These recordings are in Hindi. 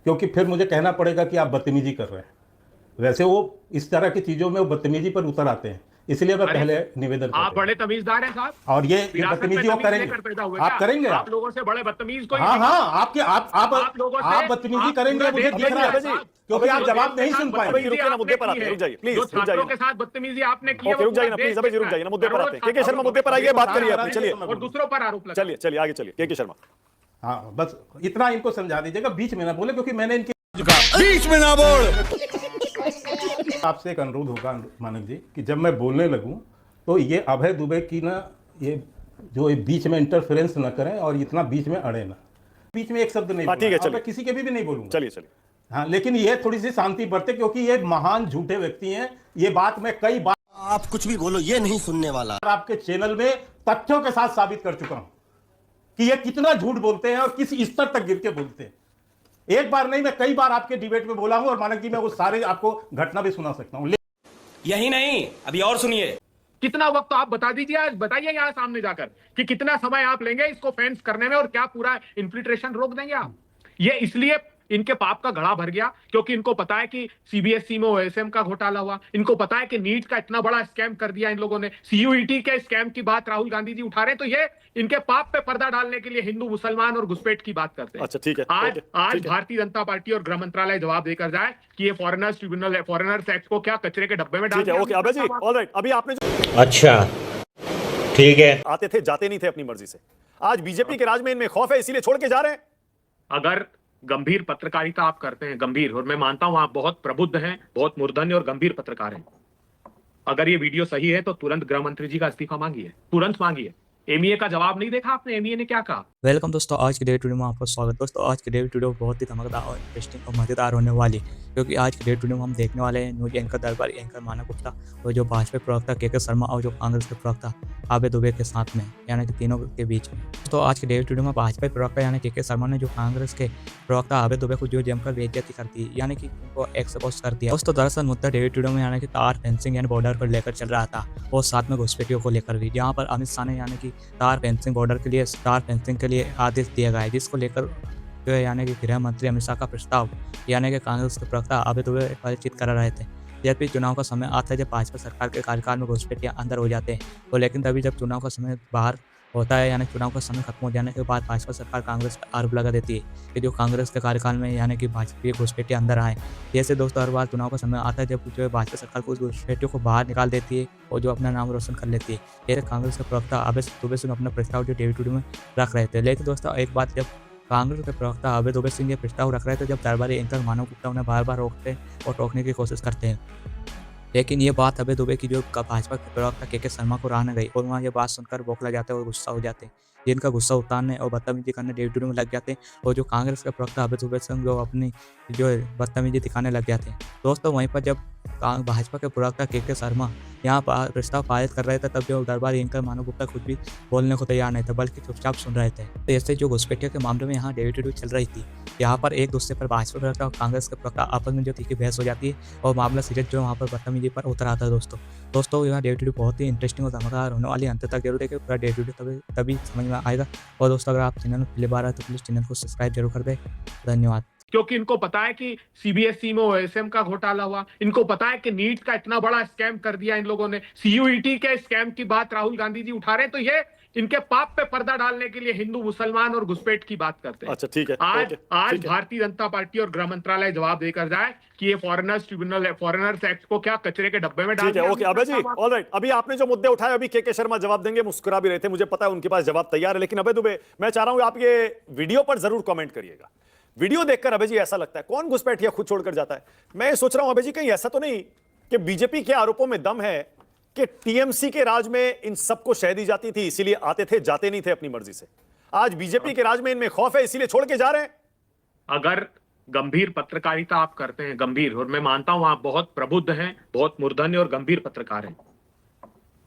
क्योंकि फिर मुझे कहना पड़ेगा कि आप बदतमीजी कर रहे हैं। वैसे वो इस तरह की चीज़ों में वो बदतमीजी पर उतर आते हैं, इसलिए मैं अरे पहले निवेदन कर आप देता बड़े हूं। तमीजदार हैं साहब। और ये विरासत में बदतमीजी वो तमीज करेंगे। लेकर पैदा हुए आप क्या? करेंगे आप लोगों से बड़े बदतमीज कोई हाँ नहीं हाँ, दिखा। आपके आप लोगों से आप बदतमीजी आप करेंगे, पूरा मुझे देश दिख रहा है, देखिए साहब। क्योंकि आप जो जवाब देश के नहीं साथ सुन पाए। बदतमीजी रुकिए ना, मुद्दे आपने पर की आते हैं, है, रुक जाइए प्लीज, जो रुक जाइए। छात्रों के साथ बदतमीजी आपने की है, ओके, वो रुक जाइए पूरा ना देश प्लीज, अभी रुक देखता जाइए है। ना, मुद्दे पर करोड़ों आते हैं। के शर्मा, छात्रों मुद्दे पर आइए, बात करिए को अपनी, चलिए और दूसरों पर आरोप लगा। चलिए चलिए आगे चलिए। के शर्मा, हाँ बस इतना इनको समझा दीजिएगा, बीच में ना बोले, क्योंकि मैंने इनके बीच में ना बोल। आपसे एक अनुरोध होगा मानक जी कि जब मैं बोलने लगूं तो ये अभय दुबे की ना, ये जो ये बीच में इंटरफेरेंस ना करें और इतना बीच में अड़े ना, बीच में एक शब्द नहीं हाँ, ठीक है, बोलना, और चलिए। मैं किसी के भी नहीं बोलूंगा। चलिए चलिए। हाँ, लेकिन ये थोड़ी सी शांति बरते, क्योंकि ये महान झूठे व्यक्ति हैं। ये बात मैं कई बार आप कुछ भी बोलो, ये नहीं सुनने वाला। आपके चैनल में तथ्यों के साथ साबित कर चुका हूं कि ये कितना झूठ बोलते हैं और किस स्तर तक गिर के बोलते हैं। एक बार नहीं, मैं कई बार आपके डिबेट में बोला हूं, और मानक जी मैं वो सारे आपको घटना भी सुना सकता हूं। यही नहीं, अभी और सुनिए। कितना वक्त तो आप बता दीजिए, आज बताइए यहाँ सामने जाकर कि कितना समय आप लेंगे इसको फेंस करने में, और क्या पूरा इन्फिल्ट्रेशन रोक देंगे आप। ये इसलिए इनके पाप का घड़ा भर गया क्योंकि इनको पता है कि सीबीएसई में ओएसएम का घोटाला हुआ, इनको पता है कि नीट का इतना बड़ा स्कैम कर दिया इन लोगों ने, सीयूईटी के स्कैम की बात राहुल गांधी जी उठा रहे हैं, तो ये इनके पाप पे पर्दा डालने के लिए हिंदू मुसलमान और घुसपैठ की बात करते हैं। अच्छा, ठीक है, आज ओके, आज ठीक है। भारतीय जनता पार्टी और गृह मंत्रालय जवाब देकर जाए कि ये फॉरेनर्स ट्रिब्यूनल है, फॉरेनर्स एक्ट को क्या कचरे के डब्बे में डाल ठीक है, दिया। ओके अभय जी, ऑलराइट। अभी आपने जो अच्छा, ठीक है। आते थे जाते नहीं थे अपनी मर्जी से, आज बीजेपी के राज में इनमें खौफ है, इसीलिए छोड़ के जा रहे हैं। अगर गंभीर पत्रकारिता आप करते हैं, गंभीर, और मैं मानता हूं आप बहुत प्रबुद्ध हैं, बहुत मूर्धन्य और गंभीर पत्रकार हैं, अगर ये वीडियो सही है तो तुरंत गृह मंत्री जी का इस्तीफा मांगिए, तुरंत मांगिए। एमईए का जवाब नहीं देखा आपने, एमईए ने क्या कहा? वेलकम दोस्तों, आज के डेट वीडियो में आपका स्वागत। दोस्तों आज के डेट वीडियो बहुत ही धमाकेदार और इंटरेस्टिंग और मज़ेदार होने वाली, क्योंकि आज के डेट वीडियो में हम देखने वाले हैं न्यूज एंकर दरबारी एंकर मानव गुप्ता और जो भाजपा प्रवक्ता के शर्मा और जो कांग्रेस के प्रवक्ता अभय दुबे के साथ में, यानी कि तीनों के बीच में। तो आज के डेट वीडियो में भाजपा प्रवक्ता यानी के शर्मा ने जो कांग्रेस के प्रवक्ता अभय दुबे को जो जमकर बेइज्जती कर दी, यानी कि उनको एक्सपोज कर दिया। दोस्तों दरअसल मुद्दा डेट वीडियो में यानी कि तार फेंसिंग यानी बॉर्डर को लेकर चल रहा था, और साथ में घुसपैठियों को लेकर भी, जहाँ पर अमित शाह ने यानी कि तार फेंसिंग बॉर्डर के लिए तार फेंसिंग के लिए आदेश दिया गया है, जिसको लेकर जो है यानी कि गृह मंत्री अमित शाह का प्रस्ताव यानी कि कांग्रेस के प्रवक्ता अभय दुबे परिचित करा रहे थे। जब भी चुनाव का समय आता है, जब भाजपा सरकार के कार्यकाल में घुसपैठियां अंदर हो जाते हैं, तो लेकिन तभी जब चुनाव का समय बाहर होता है, यानी चुनाव का समय खत्म हो जाने के बाद भाजपा सरकार कांग्रेस पर आरोप लगा देती है कि जो कांग्रेस के कार्यकाल में यानी कि भाजपा के घुसपैठियां अंदर आए। जैसे दोस्तों हर बार चुनाव का समय आता है, जब जो है भाजपा सरकार को घुसपैठियों को बाहर निकाल देती है और जो अपना नाम रोशन कर लेती है। जैसे कांग्रेस के प्रवक्ता अभय दुबे सिंह अपना प्रस्ताव जो डेविड में रख रहे थे। लेकिन दोस्तों एक बात, जब कांग्रेस के प्रवक्ता अभय दुबे सिंह ये प्रस्ताव रख रहे थे, जब दरबारी एंकर मानव गुप्ता उन्हें बार बार रोकते और टोकने की कोशिश करते हैं, लेकिन ये बात अभय दुबे की जो भाजपा के प्रवक्ता के शर्मा को राह न गई, और वहाँ ये बात सुनकर बौखला जाते हैं और गुस्सा हो जाते हैं। जिनका गुस्सा उतारने और बदतमीजी करने डेविड में लग जाते हैं, और जो कांग्रेस के प्रवक्ता अभय दुबे सिंह जो अपनी जो बदतमीजी दिखाने लग जाते हैं। दोस्तों वहीं पर जब भाजपा के प्रवक्ता के शर्मा यहाँ पर प्रस्ताव पारित कर रहे थे, तब जो दरबारी एंकर मानव गुप्ता खुद भी बोलने को तैयार नहीं थे, बल्कि चुपचाप सुन रहे थे। तो ऐसे जो घुसपैठियों के मामले में यहाँ डेविड चल रही थी, यहाँ पर एक दूसरे पर भाजपा प्रवक्ता और कांग्रेस के प्रवक्ता आपस में जो तीखी बहस हो जाती है, और मामला सीरियस जो वहाँ पर बदतमीजी पर उतर आता है। दोस्तों यहाँ डेविड बहुत ही इंटरेस्टिंग और धमाकेदार होने वाली, अंत तक जरूर देखें पूरा डेविड, तभी समझ में आएगा। और दोस्तों अगर आप चैनल में पहली बार आए तो प्लीज़ चैनल को सब्सक्राइब जरूर कर दें। धन्यवाद। क्योंकि इनको पता है कि सीबीएसई में ओएसएम का घोटाला हुआ, इनको पता है कि नीट का इतना बड़ा स्कैम कर दिया इन लोगों ने, सीयूईटी के स्कैम की बात राहुल गांधी जी उठा रहे हैं, तो ये इनके पाप पे पर्दा डालने के लिए हिंदू मुसलमान और घुसपैठ की बात करते हैं। अच्छा, ठीक है, आज ओके, आज ठीक है। भारतीय जनता पार्टी और गृह मंत्रालय जवाब देकर जाए कि ये फॉरेनर्स ट्रिब्यूनल है, फॉरेनर्स एक्ट को क्या कचरे के डब्बे में डाल ठीक है, दिया। ओके अभय जी, ऑलराइट। अभी आपने जो मुद्दे उठाए, अभी के शर्मा जवाब देंगे, मुस्कुरा भी रहे थे, मुझे पता है उनके पास जवाब तैयार है। लेकिन अभय दुबे, मैं चाह रहा हूं आप ये वीडियो पर जरूर कमेंट करिएगा। वीडियो देखकर अभय जी ऐसा लगता है कौन घुसपैठिया खुद छोड़कर जाता है। मैं सोच रहा हूं अभय जी, कहीं ऐसा तो नहीं कि बीजेपी के आरोपों में दम है कि टीएमसी के राज में इन सबको शह दी जाती थी, इसीलिए आते थे जाते नहीं थे अपनी मर्जी से। आज बीजेपी के राज में इनमें खौफ है, इसीलिए छोड़ के जा रहे हैं। अगर गंभीर पत्रकारिता आप करते हैं, गंभीर, और मैं मानता हूं आप बहुत प्रबुद्ध हैं, बहुत मूर्धन्य और गंभीर पत्रकार हैं,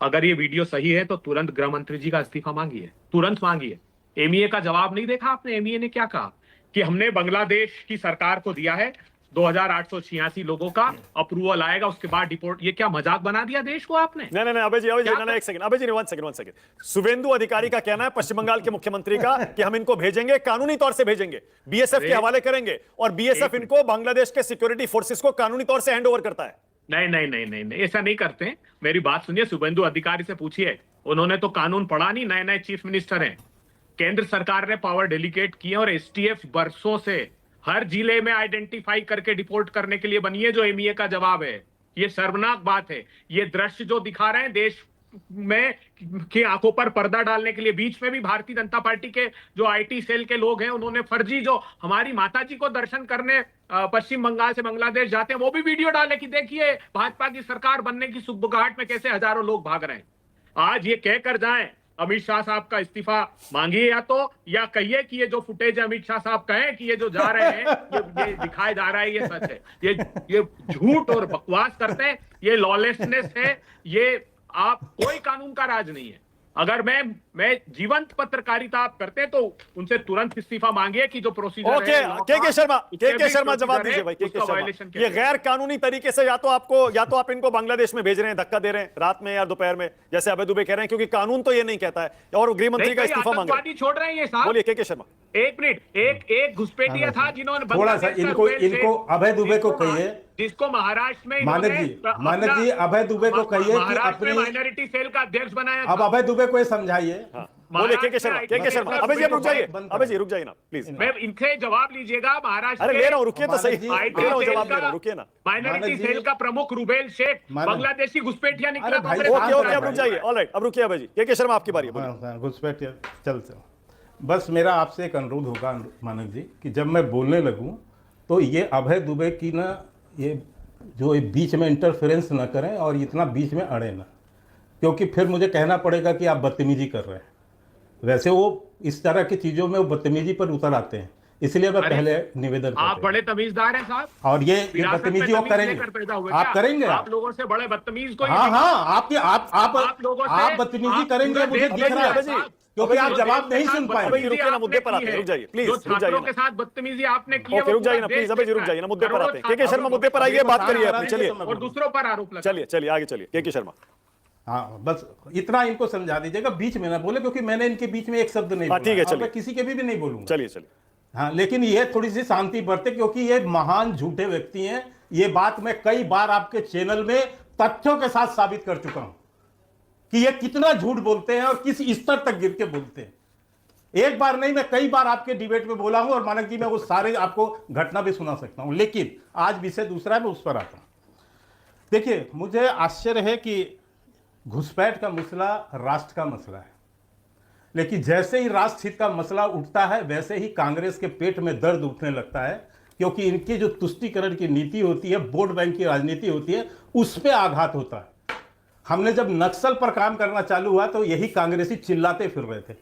अगर ये वीडियो सही है तो तुरंत गृह मंत्री जी का इस्तीफा मांगिए, तुरंत मांगिए। एमईए का जवाब नहीं देखा आपने, एमईए ने क्या कहा कि हमने बांग्लादेश की सरकार को दिया है 2886 लोगों का अप्रूवल आएगा, उसके बाद डिपोर्ट। ये क्या मजाक बना दिया देश को आपने? नहीं नहीं अभय जी ना एक सेकंड, अभय जी वन सेकंड। शुभेंदु अधिकारी का कहना है, पश्चिम बंगाल के मुख्यमंत्री का, कि हम इनको भेजेंगे, कानूनी तौर से भेजेंगे, बीएसएफ के हवाले करेंगे, और बीएसएफ इनको बांग्लादेश के सिक्योरिटी फोर्सेस को कानूनी तौर से हैंड ओवर करता है। नहीं, ऐसा नहीं करते हैं। मेरी बात सुनिए, शुभेंदु अधिकारी से पूछिए, उन्होंने तो कानून पढ़ा नहीं, नए चीफ मिनिस्टर हैं। केंद्र सरकार ने पावर डेलीगेट किए और एसटीएफ बरसों से हर जिले में आइडेंटिफाई करके डिपोर्ट करने के लिए बनी है, जो एमईए का जवाब है। ये शर्मनाक बात है। ये दृश्य जो दिखा रहे हैं देश में की आंखों पर पर्दा डालने के लिए, बीच में भी भारतीय जनता पार्टी के जो आईटी सेल के लोग हैं, उन्होंने फर्जी, जो हमारी माताजी को दर्शन करने पश्चिम बंगाल से बांग्लादेश जाते हैं, वो भी वीडियो डाले कि देखिए भाजपा की सरकार बनने की सुगबुगाहट में कैसे हजारों लोग भाग रहे हैं। आज ये कहकर जाएं, अमित शाह साहब का इस्तीफा मांगिए, या कहिए कि ये जो फुटेज अमित शाह साहब कहें कि ये जो जा रहे हैं, ये दिखाया जा रहा है, ये सच है। ये झूठ और बकवास करते हैं, ये लॉलेसनेस है, ये आप कोई कानून का राज नहीं है। अगर मैं जीवंत पत्रकारिता आप करते तो उनसे तुरंत इस्तीफा मांगिए कि जो प्रोसीजर ओके, के शर्मा जवाब दीजिए भाई। के शर्मा, ये गैर कानूनी तरीके से या तो आप इनको बांग्लादेश में भेज रहे हैं, धक्का दे रहे हैं रात में या दोपहर में, जैसे अभय दुबे कह रहे हैं, क्योंकि कानून तो ये नहीं कहता है, और गृह मंत्री का इस्तीफा मांग रहे हैं। छोड़ रहे हैं ये साहब। बोलिए के शर्मा। एक मिनट, एक घुसपैठिया था जिन्होंने थोड़ा सा इनको अभय दुबे को कहिए, जिसको महाराष्ट्र में मानक जी अभय दुबे को कहिए कि अपनी माइनॉरिटी सेल का अध्यक्ष बनाया। अब अभय दुबे को ये समझाइए। बोलिए के शर्मा। अभय जी रुक जाइए ना प्लीज। मैं इनसे जवाब लीजिएगा। महाराष्ट्र, अरे ले रहा हूं, रुकिए तो सही, जवाब दे रहा हूं, रुकिए ना। माइनॉरिटी सेल का प्रमुख रुबेल शेख बांग्लादेशी घुसपैठिया निकला। ओके, अब रुक जाइए। ऑलराइट, अब रुकिए अभय जी। के शर्मा आपकी बारी है। घुसपैठिया चलते। बस मेरा आपसे एक अनुरोध होगा मानक जी, कि जब मैं बोलने लगूं तो ये अभय दुबे की ना, ये जो बीच में इंटरफेरेंस ना करें और इतना बीच में अड़े ना, क्योंकि फिर मुझे कहना पड़ेगा कि आप बदतमीजी कर रहे हैं। वैसे वो इस तरह की चीजों में वो बदतमीजी पर उतर आते हैं, इसलिए मैं पहले निवेदन करता हूं। आप बड़े तमीजदार हैं साहब, और ये बदतमीजी वो करेंगे, आप करेंगे। आप लोगों से बड़े बदतमीज को। हाँ, आप बदतमीजी करेंगे, मुझे दिख रहा है, क्योंकि आप जवाब नहीं सुन पाए। रुकिए ना, मुद्दे पर आते हैं, रुक जाइए प्लीज, रुक जाइए के साथ बदतमीजी आपने की। रुक जाइए ना प्लीज, अभय जी रुक जाइए ना, मुद्दे पर आते हैं। के शर्मा मुद्दे पर आइए, बात करिए अपनी, चलिए। और दूसरों पर आरोप लगाइए। चलिए आगे चलिए। के शर्मा, हाँ बस इतना इनको समझा दीजिएगा, बीच में ना बोले, क्योंकि मैंने इनके बीच में एक शब्द नहीं बोला। ठीक है, चलिए। किसी के भी नहीं बोलूंगा। चलिए। हाँ, लेकिन ये थोड़ी सी शांति बरते, क्योंकि ये महान झूठे व्यक्ति हैं। ये बात मैं कई बार आपके चैनल में तथ्यों के साथ साबित कर चुका हूं कि ये कितना झूठ बोलते हैं और किस स्तर तक गिर के बोलते हैं। एक बार नहीं, मैं कई बार आपके डिबेट में बोला हूं, और मानक जी मैं वो सारे आपको घटना भी सुना सकता हूं। लेकिन आज विषय दूसरा है, मैं उस पर आता हूं। देखिए, मुझे आश्चर्य है कि घुसपैठ का मसला राष्ट्र का मसला है, लेकिन जैसे ही राष्ट्र हित का मसला उठता है, वैसे ही कांग्रेस के पेट में दर्द उठने लगता है, क्योंकि इनकी जो तुष्टीकरण की नीति होती है, वोट बैंक की राजनीति होती है, उस पर आघात होता है। हमने जब नक्सल पर काम करना चालू हुआ तो यही कांग्रेसी चिल्लाते फिर रहे थे,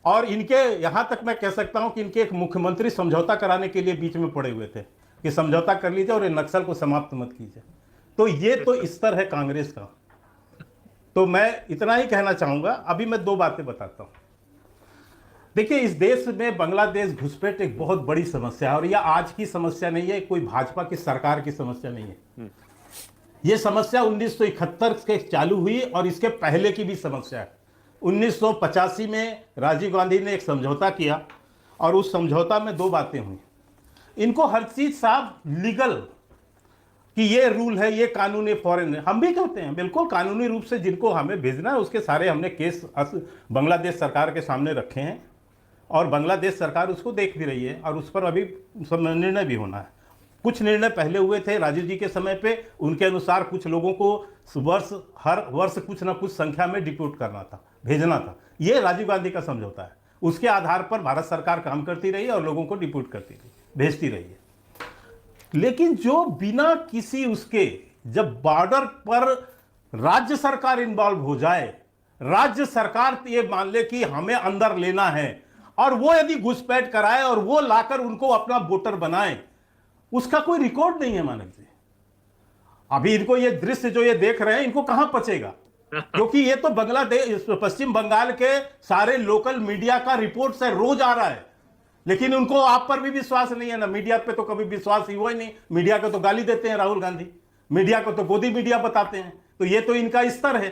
और इनके यहां तक मैं कह सकता हूं कि इनके एक मुख्यमंत्री समझौता कराने के लिए बीच में पड़े हुए थे कि समझौता कर लीजिए और ये नक्सल को समाप्त मत कीजिए। तो ये तो स्तर है कांग्रेस का। तो मैं इतना ही कहना चाहूंगा। अभी मैं दो बातें बताता हूं। देखिए, इस देश में बांग्लादेश घुसपैठ एक बहुत बड़ी समस्या है, और यह आज की समस्या नहीं है, कोई भाजपा की सरकार की समस्या नहीं है। यह समस्या 1971 के चालू हुई, और इसके पहले की भी समस्या है। 1985 में राजीव गांधी ने एक समझौता किया, और उस समझौता में दो बातें हुई। इनको हर चीज साहब लीगल, कि ये रूल है, ये कानून है, फॉरेन है। हम भी कहते हैं बिल्कुल कानूनी रूप से जिनको हमें भेजना है, उसके सारे हमने केस बांग्लादेश सरकार के सामने रखे हैं, और बांग्लादेश सरकार उसको देख भी रही है, और उस पर अभी निर्णय भी होना है। कुछ निर्णय पहले हुए थे राजीव जी के समय पे, उनके अनुसार कुछ लोगों को हर वर्ष कुछ ना कुछ संख्या में डिपोर्ट करना था, भेजना था। ये राजीव गांधी का समझौता है। उसके आधार पर भारत सरकार काम करती रही और लोगों को डिपोर्ट करती रही, भेजती रही है। लेकिन जो बिना किसी उसके, जब बॉर्डर पर राज्य सरकार इन्वॉल्व हो जाए, राज्य सरकार ये मान ले कि हमें अंदर लेना है, और वो यदि घुसपैठ कराए और वो लाकर उनको अपना वोटर बनाए, उसका कोई रिकॉर्ड नहीं है मानक जी। अभी इनको ये दृश्य जो ये देख रहे हैं, इनको कहां पचेगा, क्योंकि ये तो बांग्लादेश, पश्चिम बंगाल के सारे लोकल मीडिया का रिपोर्ट से रोज आ रहा है लेकिन उनको आप पर भी विश्वास नहीं है ना, मीडिया पे तो कभी विश्वास ही हुआ ही नहीं। मीडिया को तो गाली देते हैं राहुल गांधी, मीडिया को तो गोदी मीडिया बताते हैं। तो ये तो इनका स्तर है।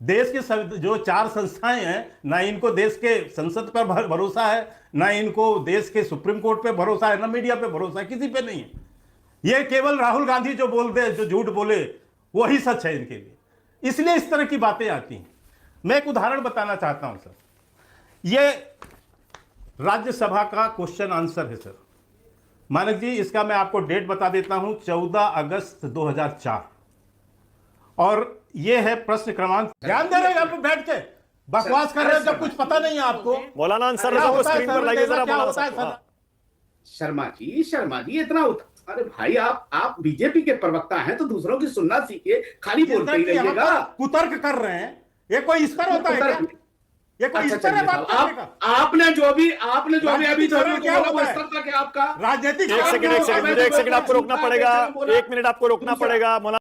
देश के जो 4 संस्थाएं हैं, ना इनको देश के संसद पर भरोसा है, ना इनको देश के सुप्रीम कोर्ट पे भरोसा है, ना मीडिया पे भरोसा है, किसी पे नहीं है। ये केवल राहुल गांधी जो बोलते, जो झूठ बोले वही सच है इनके लिए, इसलिए इस तरह की बातें आती हैं। मैं एक उदाहरण बताना चाहता हूं सर। ये राज्यसभा का क्वेश्चन आंसर है सर, मानक जी, इसका मैं आपको डेट बता देता हूं, 14 अगस्त 2004। और ये है प्रश्न क्रमांक, ध्यान दे रहे हैं आप लोग बैठ के बकवास कर रहे हैं जब कुछ पता नहीं है आपको। मौलाना आंसर क्या होता है स्क्रीन पर सर? लाइए जरा। क्या मौलाना होता है साहब, सर? शर्मा जी इतना अरे भाई आप बीजेपी के प्रवक्ता हैं तो दूसरों की सुनना सीखिए, खाली बोलते ही यहाँ रहिएगा। पर कुतर्क कर रहे हैं, ये कोई स्तर होता है क्या? ये कोई स्तर है बात करने का? आपने जो भी अभी क्या बोला वो होता है? स्तर तक है आपका। राजनीतिक एक सेकंड, मुझे 1 सेकंड आपको रोकना पड़ेगा, 1 मिनट आपको रोकना पड़ेगा। मौलाना